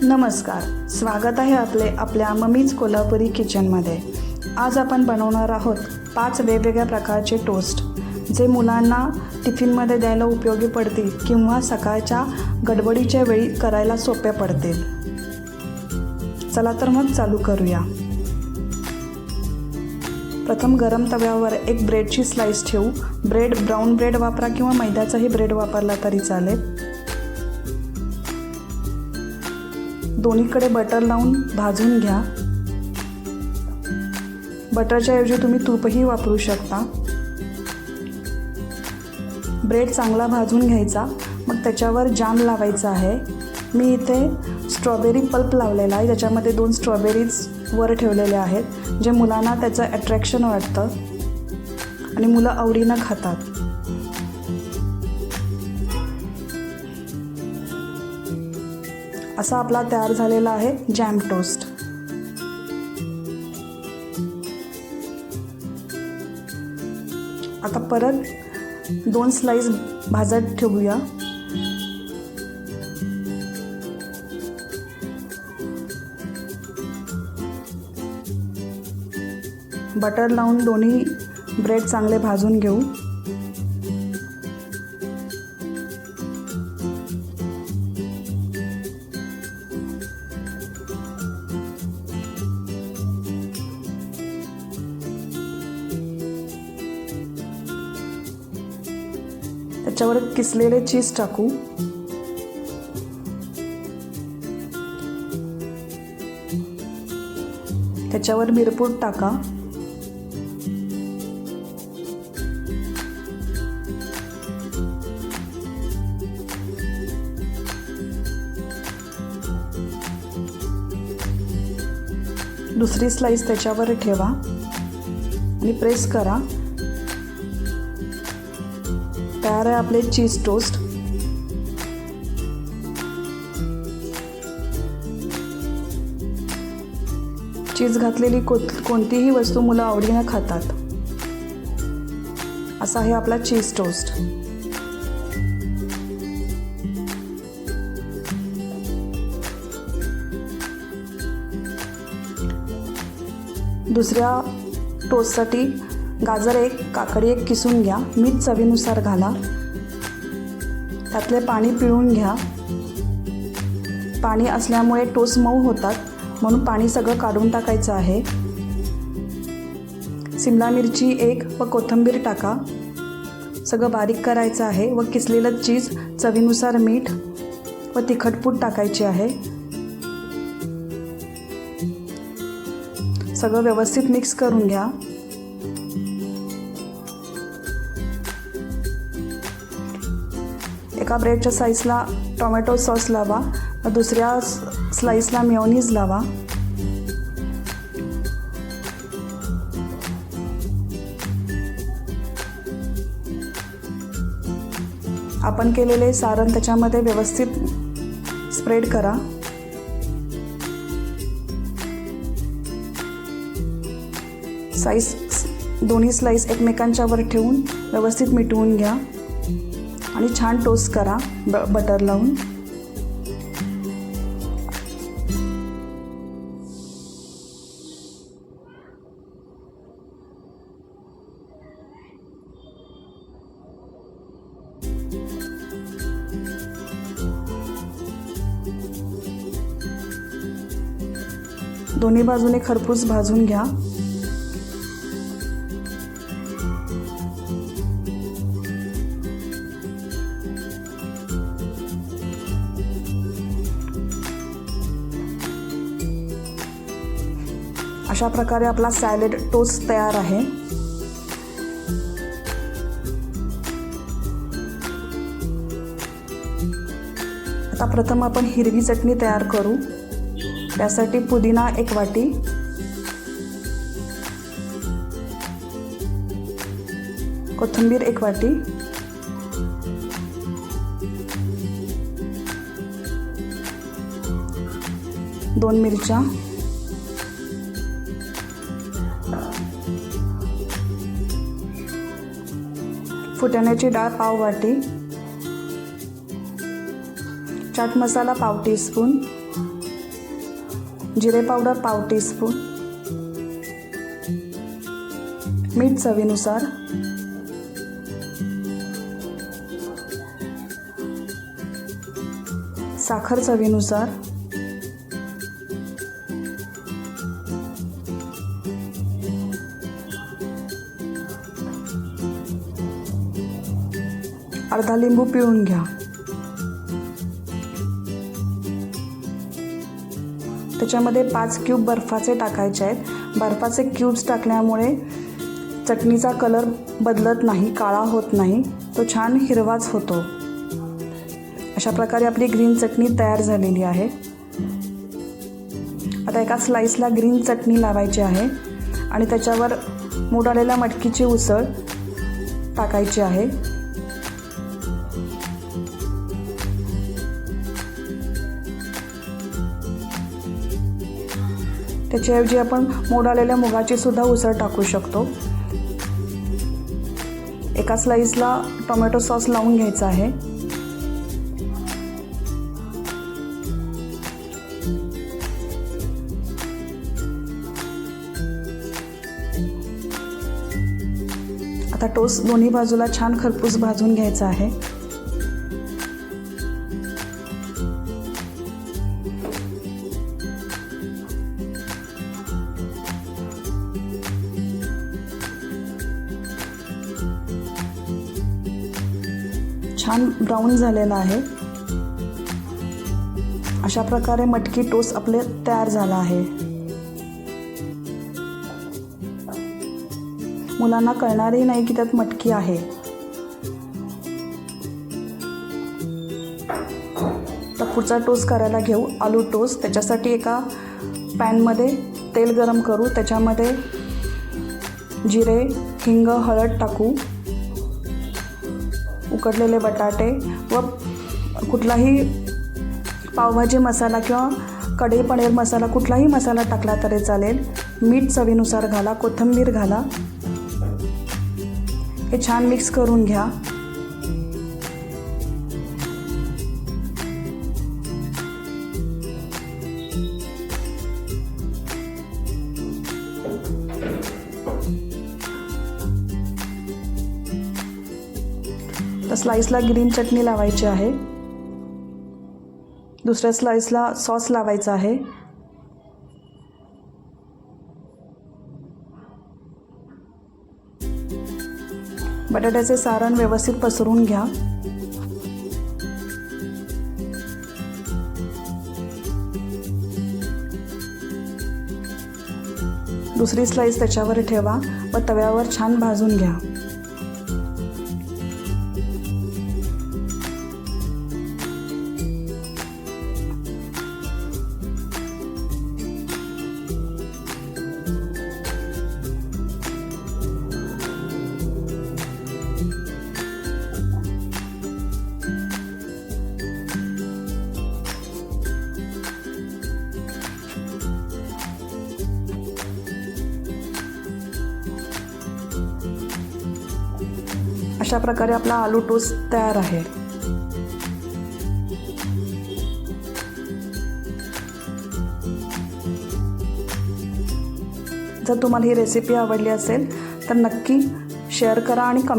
नमस्कार, स्वागत आहे आपल्या मम्मीज कोल्हापुरी किचनमध्ये। आज आपण बनवणार आहोत 5 वेगवेगळ्या प्रकारचे टोस्ट, जे मुलांना टिफिनमध्ये द्यायला उपयोगी पडतील किंवा सकाळच्या गडबडीच्या वेळी करायला सोपे पडतील। चला तर मग चालू करूया। प्रथम गरम तव्यावर एक ब्रेडची स्लाइस ठेवू। ब्राउन ब्रेड वापरा किंवा मैद्याचाही ब्रेड वापरला तरी चालेल। दोन्हीकडे बटर लावून भाजून घ्या। बटरच्या ऐवजी तुम्ही तूपही वापरू शकता। ब्रेड चांगला भाजून घ्यायचा, मग त्याच्यावर जाम लावायचा आहे। मी इथे स्ट्रॉबेरी पल्प लावलेला आहे, त्याच्यामध्ये 2 स्ट्रॉबेरीज वर ठेवलेले आहेत, जे मुलांना त्याचं अट्रॅक्शन वाटतं आणि मुलं आवडीनं खातात। असा आपला तयार झालेला आहे जॅम टोस्ट। आता परत 2 स्लाइस भाजत ठेवूया। बटर लावून दोन्ही ब्रेड चांगले भाजून घेऊ। त्याच्यावर किसलेले चीज टाकू। त्याच्यावर मिरपूड टाका। दुसरी स्लाइस त्याच्यावर ठेवा आणि प्रेस करा। तयार आहे आपले चीज टोस्ट। चीज घातलेली कोणतीही वस्तू मुलं आवडीने खातात। असा आहे आपला चीज टोस्ट। दुसऱ्या टोस्टसाठी गाजर 1, काकडी 1 किसून घ्या। मीठ चवीनुसार घाला। त्यातले पाणी पिळून घ्या। पाणी असल्यामुळे टोस्ट मऊ होतात, म्हणून पाणी सगळं काढून टाकायचं आहे। शिमला मिरची 1 व कोथिंबीर टाका। सगळं बारीक करायचं आहे व किसलेलं चीज, चवीनुसार मीठ व तिखटपूड टाकायची आहे। सगळं व्यवस्थित मिक्स करून घ्या। एका ब्रेडच्या स्लाइसला टोमॅटो सॉस लावा व दुसऱ्या स्लाइसला मेयोनीज लावा। आपण केलेले सारण त्याच्यामध्ये व्यवस्थित स्प्रेड करा। दोन्ही स्लाइस एकमेकांच्या वर ठेवून व्यवस्थित मिटवून घ्या आणि छान टोस्ट करा बटर लावून। दोन्ही बाजूने खरपूस भाजून घ्या। अशा प्रकारे आपला सॅलड टोस्ट तयार आहे। आता प्रथम आपण हिरवी चटणी तयार करू। त्यासाठी पुदिना 1 वाटी, कोथिंबीर 1 वाटी, दोन मिरच्या, फुटाण्याची डाळ पाव वाटी, चाट मसाला पाव टीस्पून, जिरे पावडर पाव टीस्पून, मीठ चवीनुसार, साखर चवीनुसार, अर्धा लिंबू पिळून घ्या. त्याच्यामध्ये 5 क्यूब बर्फाचे टाकायचे आहेत. बर्फाचे क्यूब्स टाकल्यामुळे चटणीचा कलर बदलत नाही, काळा होत नाही, तो छान हिरवाच होतो. अशा प्रकारे आपली ग्रीन चटणी तयार झालेली आहे. आता एका स्लाईसला ग्रीन चटणी लावायची आहे आणि त्याच्यावर मूड आलेल्या मटकीची उसळ टाकायची आहे. त्याच्याऐवजी आपण मोड आलेल्या मुगाची सुद्धा उसळ टाकू शकतो. एका स्लाईसला टोमॅटो सॉस लावून घ्यायचा आहे. आता टोस्ट दोन्ही बाजूला छान खरपूस भाजून घ्यायचा आहे. छान ब्राऊन झालेला आहे. अशा प्रकारे मटकी टोस्ट आपले तयार झाला आहे. मुलांना कळणारही नाही की त्यात मटकी आहे. तर पुढचा टोस्ट करायला घेऊ, आलू टोस्ट. त्याच्यासाठी एका पॅनमध्ये तेल गरम करू. त्याच्यामध्ये जिरे, हिंग, हळद टाकू. उकडलेले बटाटे व कुठलाही पावभाजी मसाला किंवा कढई पनीर मसाला, कुठलाही मसाला टाकला तरी चालेल. मीठ चवीनुसार घाला, कोथिंबीर घाला. हे छान मिक्स करून घ्या. तर स्लाईसला ग्रीन चटणी लावायची आहे. दुसऱ्या स्लाईसला सॉस लावायचा आहे. बटाट्याचे सारण व्यवस्थित पसरून घ्या. दुसरी स्लाईस त्याच्यावर ठेवा व तव्यावर छान भाजून घ्या. अशा प्रकारे आपला आलू टोस्ट तयार आहे. जर तुम्हाला ही रेसिपी आवडली असेल तर नक्की शेअर करा आणि कमेंट